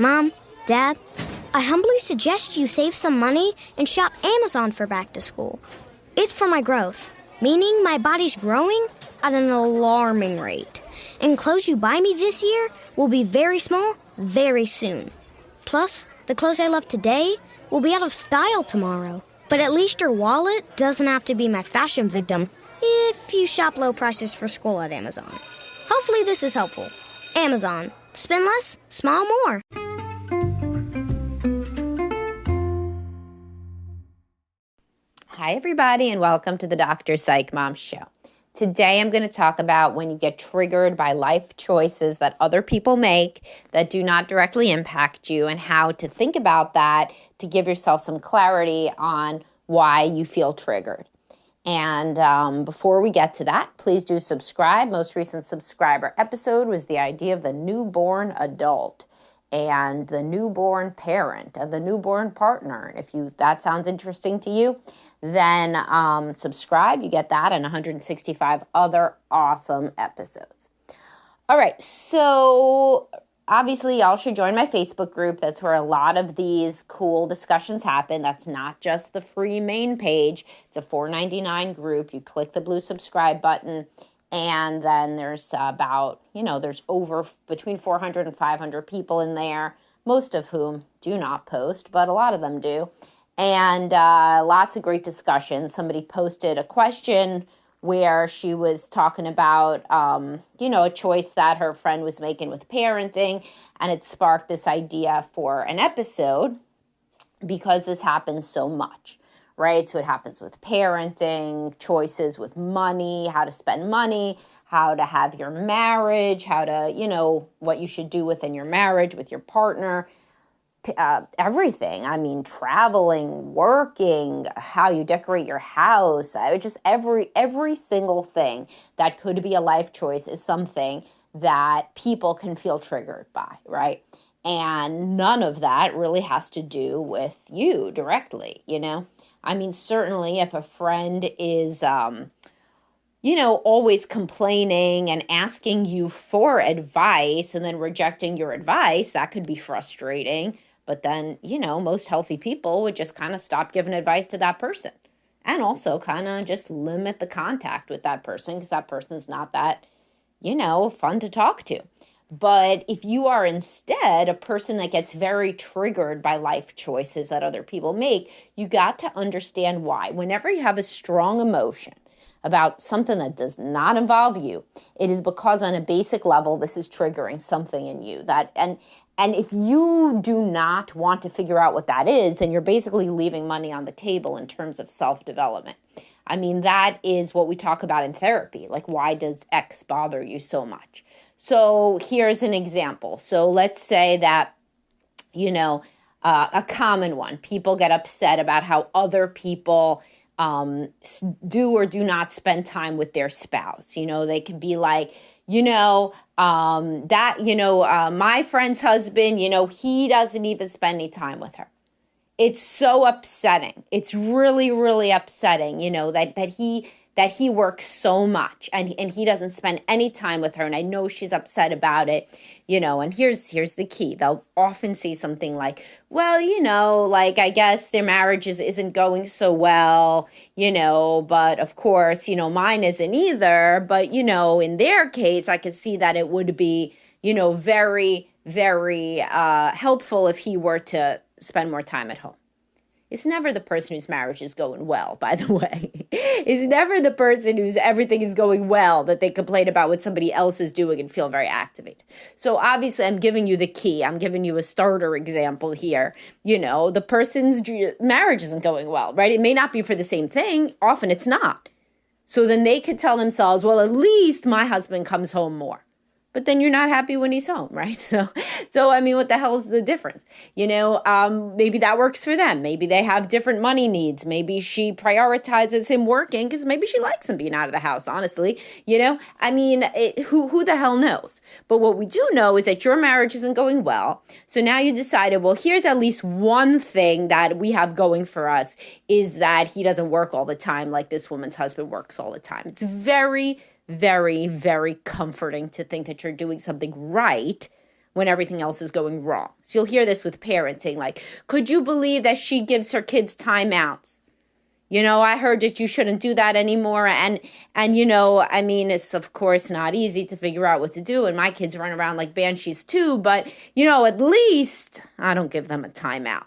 Mom, Dad, I humbly suggest you save some money and shop Amazon for back to school. It's for my growth, meaning my body's growing at an alarming rate. And clothes you buy me this year will be very small very soon. Plus, the clothes I love today will be out of style tomorrow. But at least your wallet doesn't have to be my fashion victim if you shop low prices for school at Amazon. Hopefully this is helpful. Amazon. Spend less, smile more. Hi, everybody, and welcome to the Dr. Psych Mom Show. Today, I'm going to talk about when you get triggered by life choices that other people make that do not directly impact you and how to think about that to give yourself some clarity on why you feel triggered. And before we get to that, please do subscribe. Most recent subscriber episode was the idea of the newborn adult and the newborn parent and the newborn partner. If that sounds interesting to you, then subscribe. You get that and 165 other awesome episodes. All right, so obviously y'all should join my Facebook group. That's where a lot of these cool discussions happen. That's not just the free main page. It's a $4.99 group. You click the blue subscribe button, and then there's there's over between 400 and 500 people in there, most of whom do not post, but a lot of them do. And lots of great discussions. Somebody posted a question where she was talking about, a choice that her friend was making with parenting, and it sparked this idea for an episode because this happens so much, right? So it happens with parenting, choices with money, how to spend money, how to have your marriage, how to, what you should do within your marriage with your partner, everything. I mean, traveling, working, how you decorate your house, just every single thing that could be a life choice is something that people can feel triggered by, right? And none of that really has to do with you directly, I mean, certainly if a friend is, always complaining and asking you for advice and then rejecting your advice, that could be frustrating. But then, most healthy people would just kind of stop giving advice to that person and also kind of just limit the contact with that person because that person's not that, fun to talk to. But if you are instead a person that gets very triggered by life choices that other people make, you got to understand why. Whenever you have a strong emotion about something that does not involve you, it is because on a basic level, this is triggering something in you and if you do not want to figure out what that is, then you're basically leaving money on the table in terms of self-development. I mean, that is what we talk about in therapy. Like, why does X bother you so much? So here's an example. So let's say that, a common one, people get upset about how other people do or do not spend time with their spouse. They can be like, my friend's husband, he doesn't even spend any time with her. It's so upsetting. It's really, really upsetting, that he works so much and he doesn't spend any time with her. And I know she's upset about it, and here's the key. They'll often say something like, well, I guess their marriage isn't going so well, but of course, mine isn't either. But, in their case, I could see that it would be, very, very helpful if he were to spend more time at home. It's never the person whose marriage is going well, by the way. It's never the person whose everything is going well that they complain about what somebody else is doing and feel very activated. So obviously I'm giving you the key. I'm giving you a starter example here. The person's marriage isn't going well, right? It may not be for the same thing. Often it's not. So then they could tell themselves, well, at least my husband comes home more. But then you're not happy when he's home, right? So I mean, what the hell is the difference? Maybe that works for them. Maybe they have different money needs. Maybe she prioritizes him working because maybe she likes him being out of the house, honestly. I mean, who the hell knows? But what we do know is that your marriage isn't going well. So now you decided, well, here's at least one thing that we have going for us is that he doesn't work all the time like this woman's husband works all the time. It's very, very, very comforting to think that you're doing something right when everything else is going wrong. So you'll hear this with parenting, like, could you believe that she gives her kids timeouts? I heard that you shouldn't do that anymore. And it's of course not easy to figure out what to do. And my kids run around like banshees too. But, at least I don't give them a timeout.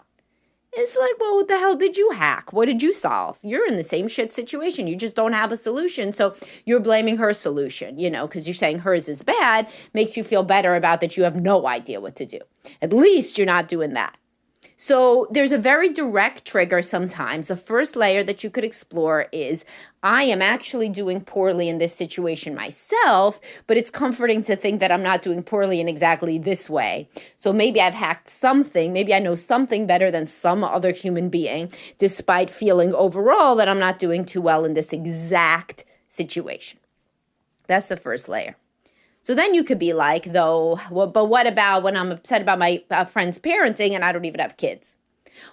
It's like, well, what the hell did you hack? What did you solve? You're in the same shit situation. You just don't have a solution. So you're blaming her solution, because you're saying hers is bad, makes you feel better about that you have no idea what to do. At least you're not doing that. So there's a very direct trigger sometimes. The first layer that you could explore is, I am actually doing poorly in this situation myself, but it's comforting to think that I'm not doing poorly in exactly this way. So maybe I've hacked something. Maybe I know something better than some other human being, despite feeling overall that I'm not doing too well in this exact situation. That's the first layer. So then you could be like, though, well, but what about when I'm upset about my friend's parenting and I don't even have kids?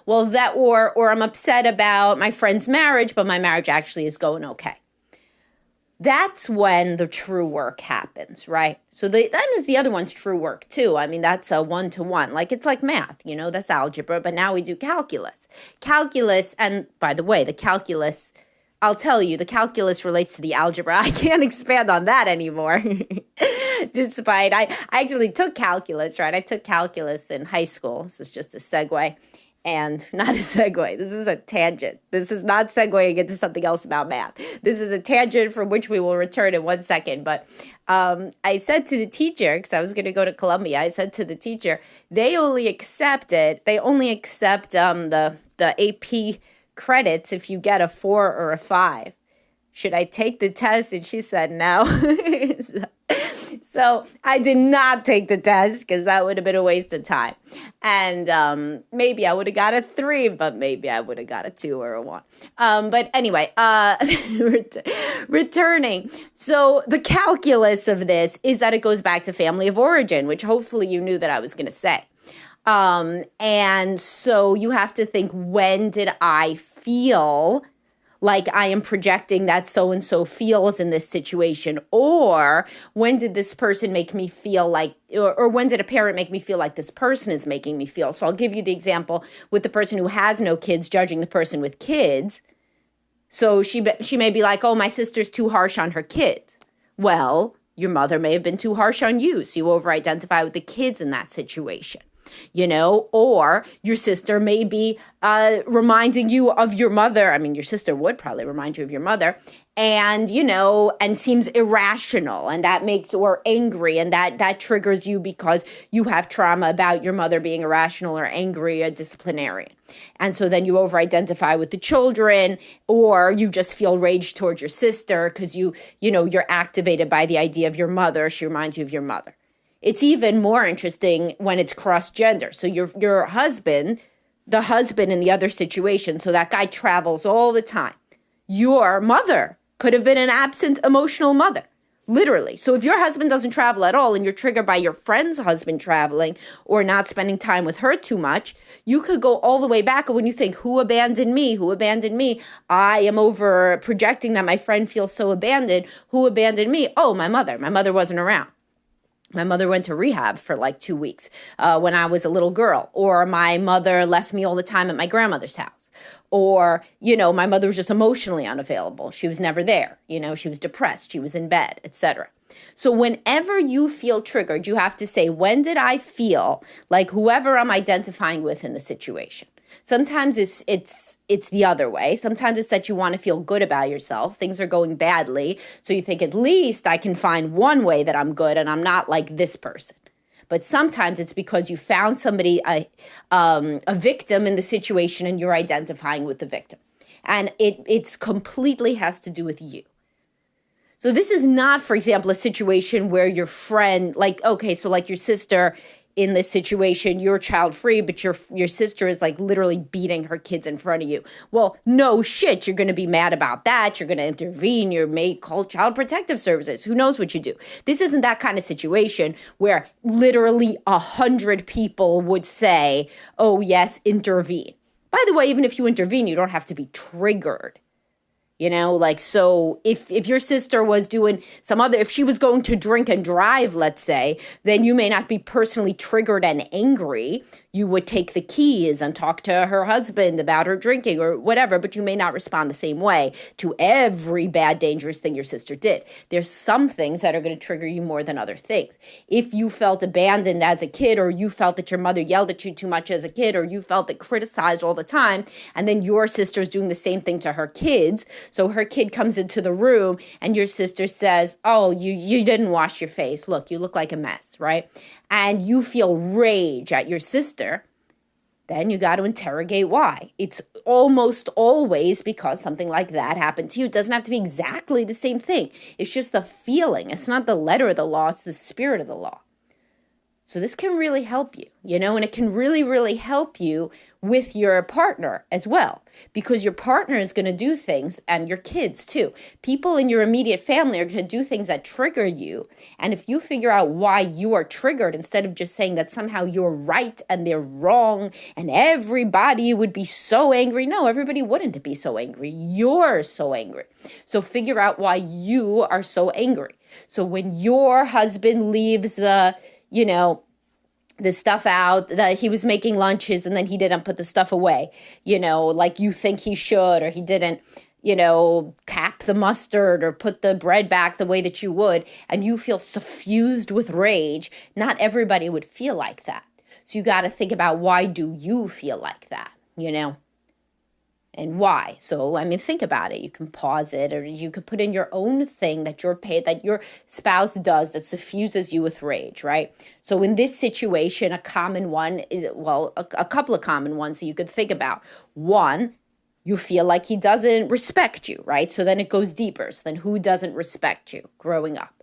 Well, or I'm upset about my friend's marriage, but my marriage actually is going okay. That's when the true work happens, right? So that is the other one's true work too. I mean, that's a one-to-one. Like, it's like math, that's algebra, but now we do calculus. Calculus, and by the way, the calculus, I'll tell you, the calculus relates to the algebra. I can't expand on that anymore. Despite, I actually took calculus, right? I took calculus in high school. This is just a segue. And not a segue. This is a tangent. This is not segueing into something else about math. This is a tangent from which we will return in 1 second. But I said to the teacher, because I was going to go to Columbia, I said to the teacher, they only accept the AP credits if you get a 4 or a 5. Should I take the test? And she said no. So I did not take the test because that would have been a waste of time. And maybe I would have got a 3, but maybe I would have got a 2 or a 1. But anyway, returning. So the calculus of this is that it goes back to family of origin, which hopefully you knew that I was going to say. And so you have to think, when did I feel like I am projecting that so-and-so feels in this situation? Or when did this person make me feel like, or when did a parent make me feel like this person is making me feel? So I'll give you the example with the person who has no kids judging the person with kids. So she may be like, oh, my sister's too harsh on her kids. Well, your mother may have been too harsh on you, so you over-identify with the kids in that situation. Or your sister may be reminding you of your mother. I mean, your sister would probably remind you of your mother, and seems irrational, and that makes, or angry, and that triggers you because you have trauma about your mother being irrational or angry or disciplinarian. And so then you over-identify with the children, or you just feel rage towards your sister because you're activated by the idea of your mother. She reminds you of your mother. It's even more interesting when it's cross-gender. So your husband, the husband in the other situation, so that guy travels all the time. Your mother could have been an absent emotional mother, literally. So if your husband doesn't travel at all and you're triggered by your friend's husband traveling or not spending time with her too much, you could go all the way back. And when you think, who abandoned me? Who abandoned me? I am over projecting that my friend feels so abandoned. Who abandoned me? Oh, my mother. My mother wasn't around. My mother went to rehab for like 2 weeks when I was a little girl. Or my mother left me all the time at my grandmother's house. Or, my mother was just emotionally unavailable. She was never there. She was depressed. She was in bed, etc. So whenever you feel triggered, you have to say, when did I feel like whoever I'm identifying with in the situation? Sometimes it's the other way. Sometimes it's that you want to feel good about yourself. Things are going badly. So you think, at least I can find one way that I'm good and I'm not like this person. But sometimes it's because you found somebody, a victim in the situation, and you're identifying with the victim. And it's completely has to do with you. So this is not, for example, a situation where your friend, like your sister in this situation, you're child-free, but your sister is like literally beating her kids in front of you. Well, no shit, you're going to be mad about that. You're going to intervene. You may call Child Protective Services. Who knows what you do? This isn't that kind of situation where literally 100 people would say, oh, yes, intervene. By the way, even if you intervene, you don't have to be triggered. Like, so if your sister was doing if she was going to drink and drive, let's say, then you may not be personally triggered and angry. You would take the keys and talk to her husband about her drinking or whatever, but you may not respond the same way to every bad, dangerous thing your sister did. There's some things that are going to trigger you more than other things. If you felt abandoned as a kid, or you felt that your mother yelled at you too much as a kid, or you felt it criticized all the time, and then your sister's doing the same thing to her kids, so her kid comes into the room and your sister says, oh, you didn't wash your face. Look, you look like a mess, right? And you feel rage at your sister, then you got to interrogate why. It's almost always because something like that happened to you. It doesn't have to be exactly the same thing. It's just the feeling. It's not the letter of the law. It's the spirit of the law. So this can really help you, and it can really, really help you with your partner as well, because your partner is going to do things, and your kids too. People in your immediate family are going to do things that trigger you. And if you figure out why you are triggered, instead of just saying that somehow you're right and they're wrong and everybody would be so angry. No, everybody wouldn't be so angry. You're so angry. So figure out why you are so angry. So when your husband leaves the stuff out, that he was making lunches and then he didn't put the stuff away, like you think he should, or he didn't, cap the mustard or put the bread back the way that you would, and you feel suffused with rage. Not everybody would feel like that. So you got to think about, why do you feel like that, and why? So, think about it. You can pause it, or you could put in your own thing that your spouse does that suffuses you with rage, right? So in this situation, a common one is, a couple of common ones that you could think about. One, you feel like he doesn't respect you, right? So then it goes deeper. So then who doesn't respect you growing up?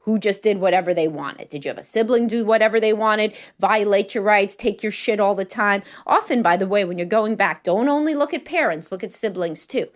Who just did whatever they wanted? Did you have a sibling do whatever they wanted, violate your rights, take your shit all the time? Often, by the way, when you're going back, don't only look at parents, look at siblings too.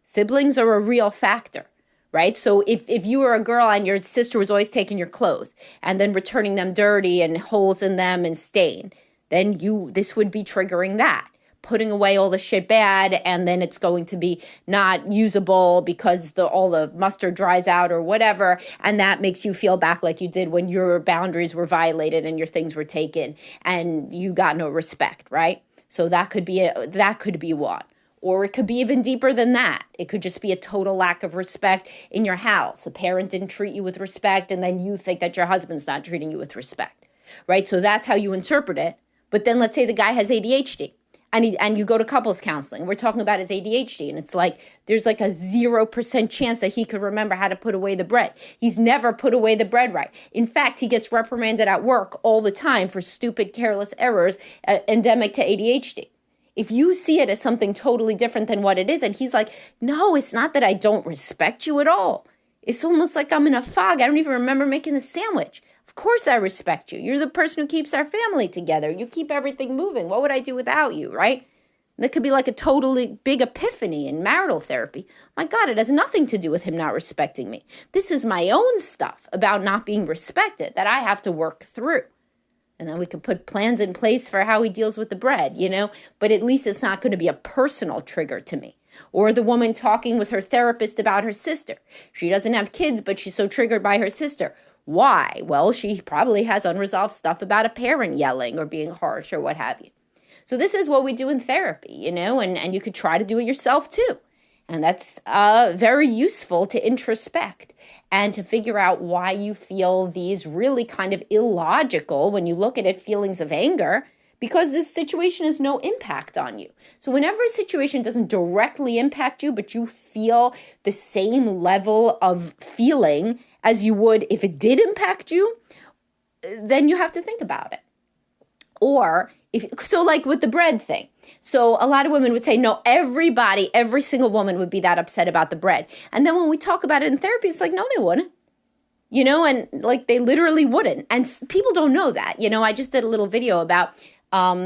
Siblings are a real factor, right? So if you were a girl and your sister was always taking your clothes and then returning them dirty and holes in them and stain, then this would be triggering that. Putting away all the shit bad, and then it's going to be not usable because all the mustard dries out or whatever, and that makes you feel back like you did when your boundaries were violated and your things were taken and you got no respect, right? So that could be one. Or it could be even deeper than that. It could just be a total lack of respect in your house. A parent didn't treat you with respect, and then you think that your husband's not treating you with respect, right? So that's how you interpret it. But then let's say the guy has ADHD. And you go to couples counseling. We're talking about his ADHD, and it's like there's like a 0% chance that he could remember how to put away the bread. He's never put away the bread right. In fact, he gets reprimanded at work all the time for stupid, careless errors endemic to ADHD. If you see it as something totally different than what it is, and he's like, no, it's not that I don't respect you at all. It's almost like I'm in a fog. I don't even remember making the sandwich. Of course I respect you. You're the person who keeps our family together. You keep everything moving. What would I do without you, right? And that could be like a totally big epiphany in marital therapy. My God, it has nothing to do with him not respecting me. This is my own stuff about not being respected that I have to work through. And then we could put plans in place for how he deals with the bread, but at least it's not going to be a personal trigger to me. Or the woman talking with her therapist about her sister. She doesn't have kids, but she's so triggered by her sister. Why? Well, she probably has unresolved stuff about a parent yelling or being harsh or what have you. So this is what we do in therapy, and you could try to do it yourself too. And that's very useful to introspect and to figure out why you feel these really kind of illogical, when you look at it, feelings of anger, because this situation has no impact on you. So whenever a situation doesn't directly impact you, but you feel the same level of feeling as you would if it did impact you, then you have to think about it. Or, like with the bread thing. So a lot of women would say, no, every single woman would be that upset about the bread. And then when we talk about it in therapy, it's like, no, they wouldn't. And like they literally wouldn't. And people don't know that. I just did a little video about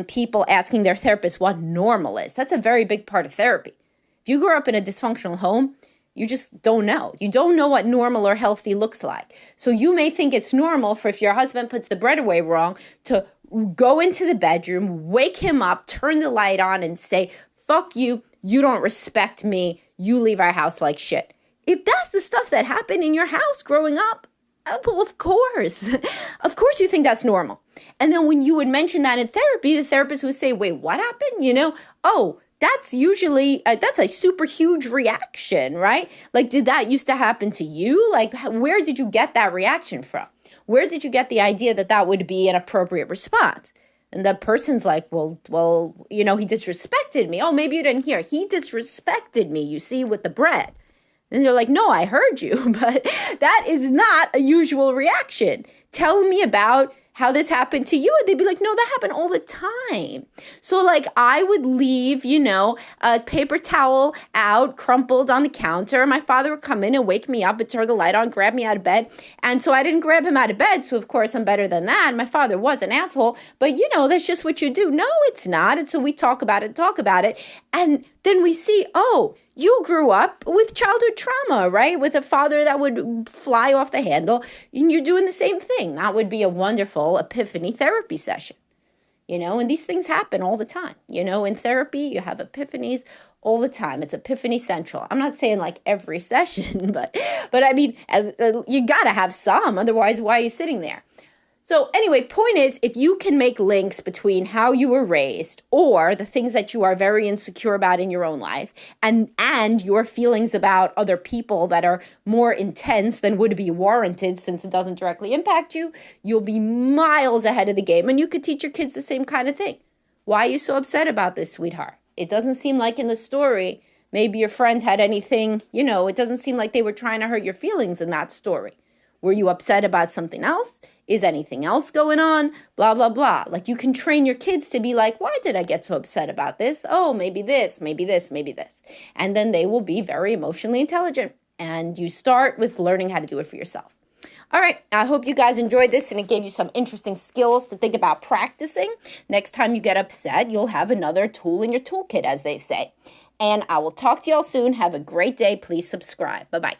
people asking their therapist what normal is. That's a very big part of therapy. If you grew up in a dysfunctional home, you just don't know. You don't know what normal or healthy looks like. So you may think it's normal for, if your husband puts the bread away wrong, to go into the bedroom, wake him up, turn the light on and say, fuck you, you don't respect me, you leave our house like shit. If that's the stuff that happened in your house growing up, well, of course. Of course you think that's normal. And then when you would mention that in therapy, the therapist would say, wait, what happened? Oh, that's usually, that's a super huge reaction, right? Like, did that used to happen to you? Like, where did you get that reaction from? Where did you get the idea that that would be an appropriate response? And the person's like, well, he disrespected me. Oh, maybe you didn't hear. He disrespected me, you see, with the bread. And they're like, no, I heard you, but that is not a usual reaction. Tell me about how this happened to you. And they'd be like, no, that happened all the time. So like I would leave, a paper towel out, crumpled on the counter. My father would come in and wake me up and turn the light on, grab me out of bed. And so I didn't grab him out of bed. So of course I'm better than that. My father was an asshole, but that's just what you do. No, it's not. And so we talk about it. And then we see, oh, you grew up with childhood trauma, right? With a father that would fly off the handle, and you're doing the same thing. That would be a wonderful epiphany therapy session, and these things happen all the time. In therapy, you have epiphanies all the time. It's Epiphany Central. I'm not saying like every session, but I mean, you got to have some. Otherwise, why are you sitting there? So anyway, point is, if you can make links between how you were raised or the things that you are very insecure about in your own life and your feelings about other people that are more intense than would be warranted since it doesn't directly impact you, you'll be miles ahead of the game. And you could teach your kids the same kind of thing. Why are you so upset about this, sweetheart? It doesn't seem like in the story, maybe your friend had anything, it doesn't seem like they were trying to hurt your feelings in that story. Were you upset about something else? Is anything else going on? Blah, blah, blah. Like you can train your kids to be like, why did I get so upset about this? Oh, maybe this, maybe this, maybe this. And then they will be very emotionally intelligent. And you start with learning how to do it for yourself. All right. I hope you guys enjoyed this and it gave you some interesting skills to think about practicing. Next time you get upset, you'll have another tool in your toolkit, as they say. And I will talk to y'all soon. Have a great day. Please subscribe. Bye-bye.